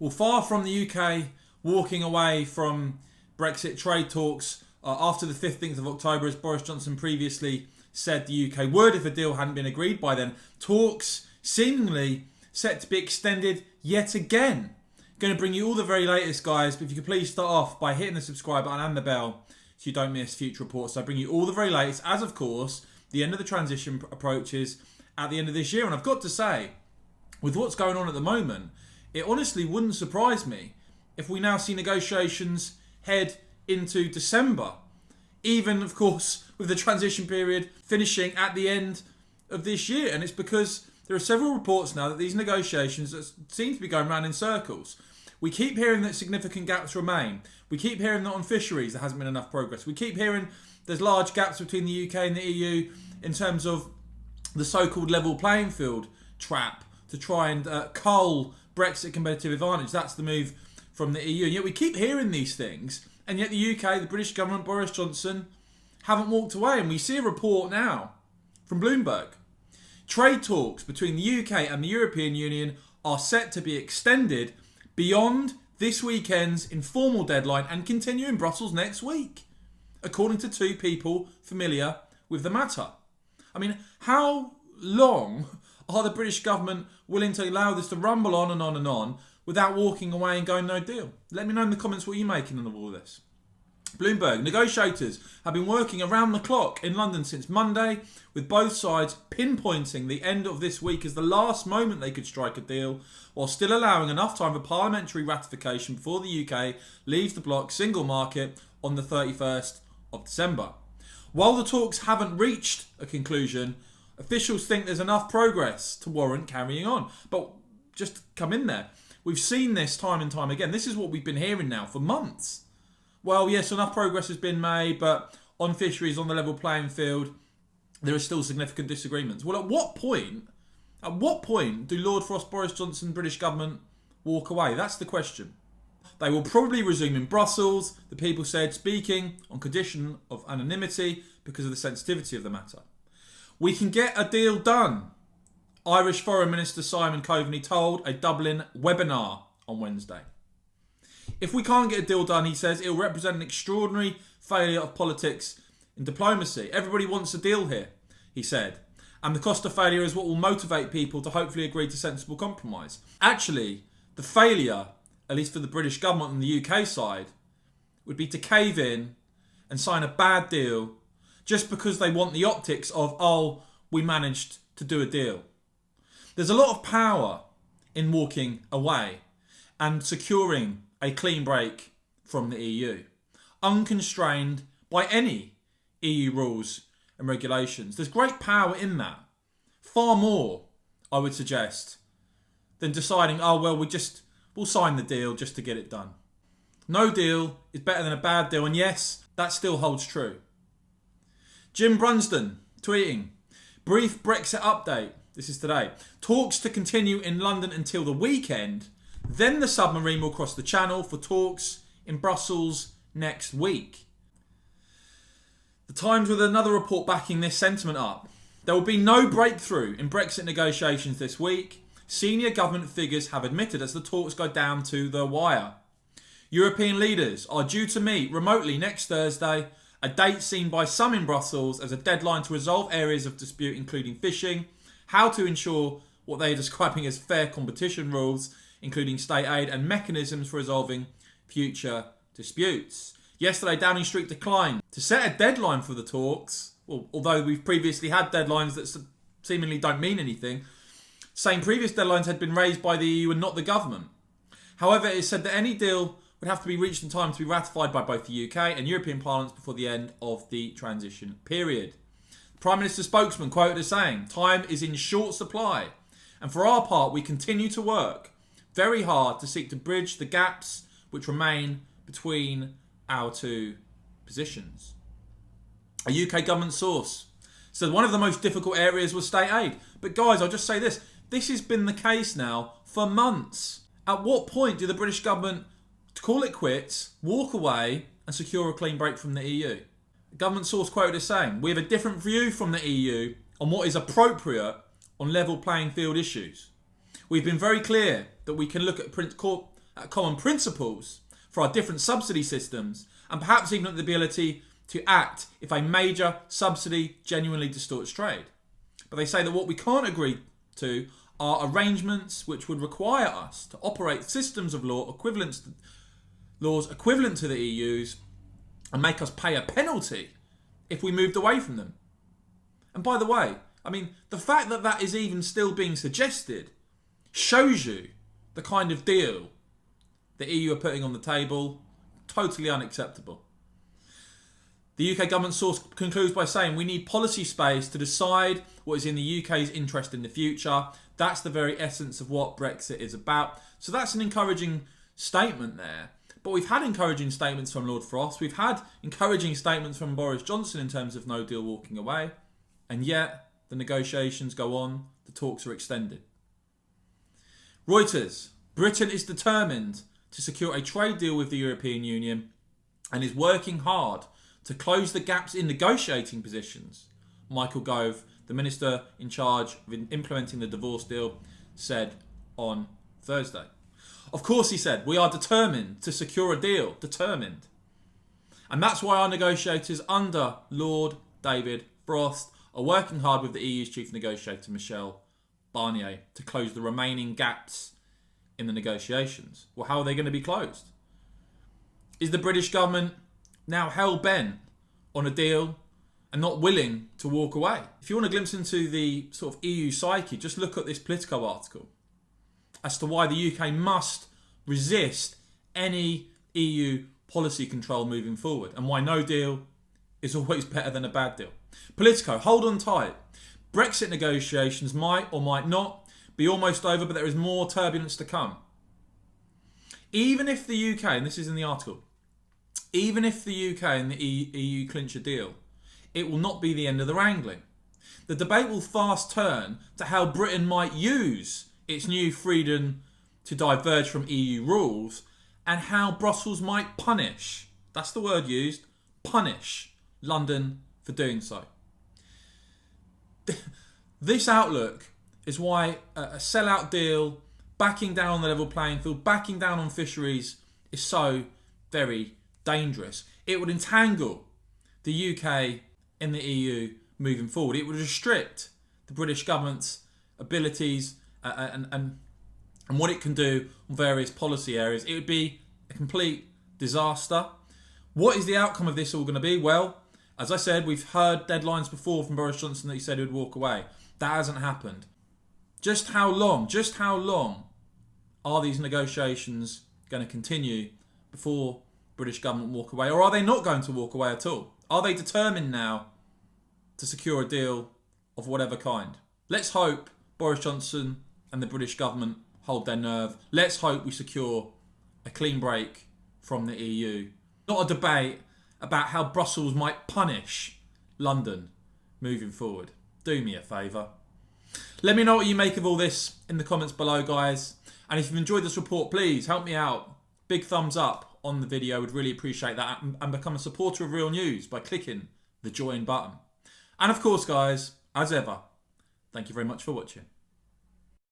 Well, far from the UK walking away from Brexit trade talks after the 15th of October, as Boris Johnson previously said the UK would if a deal hadn't been agreed by then, talks seemingly set to be extended yet again. Going to bring you all the very latest, guys, but if you could please start off by hitting the subscribe button and the bell so you don't miss future reports. So I bring you all the very latest, as of course the end of the transition approaches at the end of this year. And I've got to say, with what's going on at the moment, it honestly wouldn't surprise me if we now see negotiations head into December. Even, of course, with the transition period finishing at the end of this year. And it's because there are several reports now that these negotiations seem to be going round in circles. We keep hearing that significant gaps remain. We keep hearing that on fisheries there hasn't been enough progress. We keep hearing there's large gaps between the UK and the EU in terms of the so-called level playing field trap to try and cull Brexit competitive advantage. That's the move from the EU. And yet we keep hearing these things, and yet the UK, the British government, Boris Johnson, haven't walked away. And we see a report now from Bloomberg. Trade talks between the UK and the European Union are set to be extended beyond this weekend's informal deadline and continue in Brussels next week, according to two people familiar with the matter. I mean, how long are the British government willing to allow this to rumble on and on and on without walking away and going no deal? Let me know in the comments what you're making of all this. Bloomberg, negotiators have been working around the clock in London since Monday, with both sides pinpointing the end of this week as the last moment they could strike a deal, while still allowing enough time for parliamentary ratification before the UK leaves the bloc single market on the 31st of December. While the talks haven't reached a conclusion, officials think there's enough progress to warrant carrying on. But just come in there. We've seen this time and time again. This is what we've been hearing now for months. Well, yes, enough progress has been made, but on fisheries, on the level playing field, there are still significant disagreements. Well, at what point do Lord Frost, Boris Johnson, British government walk away? That's the question. They will probably resume in Brussels, the people said, speaking on condition of anonymity because of the sensitivity of the matter. We can get a deal done, Irish Foreign Minister Simon Coveney told a Dublin webinar on Wednesday. If we can't get a deal done, he says, it will represent an extraordinary failure of politics and diplomacy. Everybody wants a deal here, he said. And the cost of failure is what will motivate people to hopefully agree to sensible compromise. Actually, the failure, at least for the British government on the UK side, would be to cave in and sign a bad deal just because they want the optics of, oh, we managed to do a deal. There's a lot of power in walking away and securing a clean break from the EU, unconstrained by any EU rules and regulations. There's great power in that. Far more, I would suggest, than deciding, oh, well, we'll sign the deal just to get it done. No deal is better than a bad deal, and yes, that still holds true. Jim Brunsden tweeting, brief Brexit update. This is today. Talks to continue in London until the weekend. Then the submarine will cross the channel for talks in Brussels next week. The Times with another report backing this sentiment up. There will be no breakthrough in Brexit negotiations this week. Senior government figures have admitted as the talks go down to the wire. European leaders are due to meet remotely next Thursday, a date seen by some in Brussels as a deadline to resolve areas of dispute including fishing, how to ensure what they are describing as fair competition rules, including state aid, and mechanisms for resolving future disputes. Yesterday, Downing Street declined to set a deadline for the talks, well, although we've previously had deadlines that seemingly don't mean anything, saying previous deadlines had been raised by the EU and not the government. However, it said that any deal would have to be reached in time to be ratified by both the UK and European parliaments before the end of the transition period. The Prime Minister's spokesman quoted as saying, time is in short supply, and for our part, we continue to work very hard to seek to bridge the gaps which remain between our two positions. A UK government source said one of the most difficult areas was state aid. But guys, I'll just say this. This has been the case now for months. At what point do the British government call it quits, walk away and secure a clean break from the EU? The government source quoted as saying, we have a different view from the EU on what is appropriate on level playing field issues. We've been very clear that we can look at at common principles for our different subsidy systems, and perhaps even at the ability to act if a major subsidy genuinely distorts trade. But they say that what we can't agree to are arrangements which would require us to operate systems of laws equivalent to the EU's and make us pay a penalty if we moved away from them. And by the way, I mean, the fact that that is even still being suggested shows you the kind of deal the EU are putting on the table. Totally unacceptable. The UK government source concludes by saying we need policy space to decide what is in the UK's interest in the future. That's the very essence of what Brexit is about. So that's an encouraging statement there. But we've had encouraging statements from Lord Frost. We've had encouraging statements from Boris Johnson in terms of no deal walking away. And yet the negotiations go on. The talks are extended. Reuters. Britain is determined to secure a trade deal with the European Union and is working hard to close the gaps in negotiating positions. Michael Gove, the minister in charge of implementing the divorce deal, said on Thursday. Of course, he said, we are determined to secure a deal. Determined. And that's why our negotiators under Lord David Frost are working hard with the EU's chief negotiator, Michel Barnier, to close the remaining gaps in the negotiations. Well, how are they going to be closed? Is the British government now hell-bent on a deal and not willing to walk away? If you want a glimpse into the sort of EU psyche, just look at this Politico article as to why the UK must resist any EU policy control moving forward and why no deal is always better than a bad deal. Politico, hold on tight. Brexit negotiations might or might not be almost over, but there is more turbulence to come. Even if the UK, and this is in the article, even if the UK and the EU clinch a deal, it will not be the end of the wrangling. The debate will fast turn to how Britain might use its new freedom to diverge from EU rules and how Brussels might punish, that's the word used, punish London for doing so. This outlook is why a sellout deal, backing down on the level playing field, backing down on fisheries is so very dangerous. It would entangle the UK in the EU moving forward. It would restrict the British government's abilities and what it can do on various policy areas. It would be a complete disaster. What is the outcome of this all going to be? Well, as I said, we've heard deadlines before from Boris Johnson that he said he would walk away. That hasn't happened. Just how long are these negotiations going to continue before British government walk away? Or are they not going to walk away at all? Are they determined now to secure a deal of whatever kind? Let's hope Boris Johnson and the British government hold their nerve. Let's hope we secure a clean break from the EU. Not a debate about how Brussels might punish London moving forward. Do me a favour. Let me know what you make of all this in the comments below, guys. And if you've enjoyed this report, please help me out. Big thumbs up on the video. Would really appreciate that. And become a supporter of Real News by clicking the join button. And of course, guys, as ever, thank you very much for watching.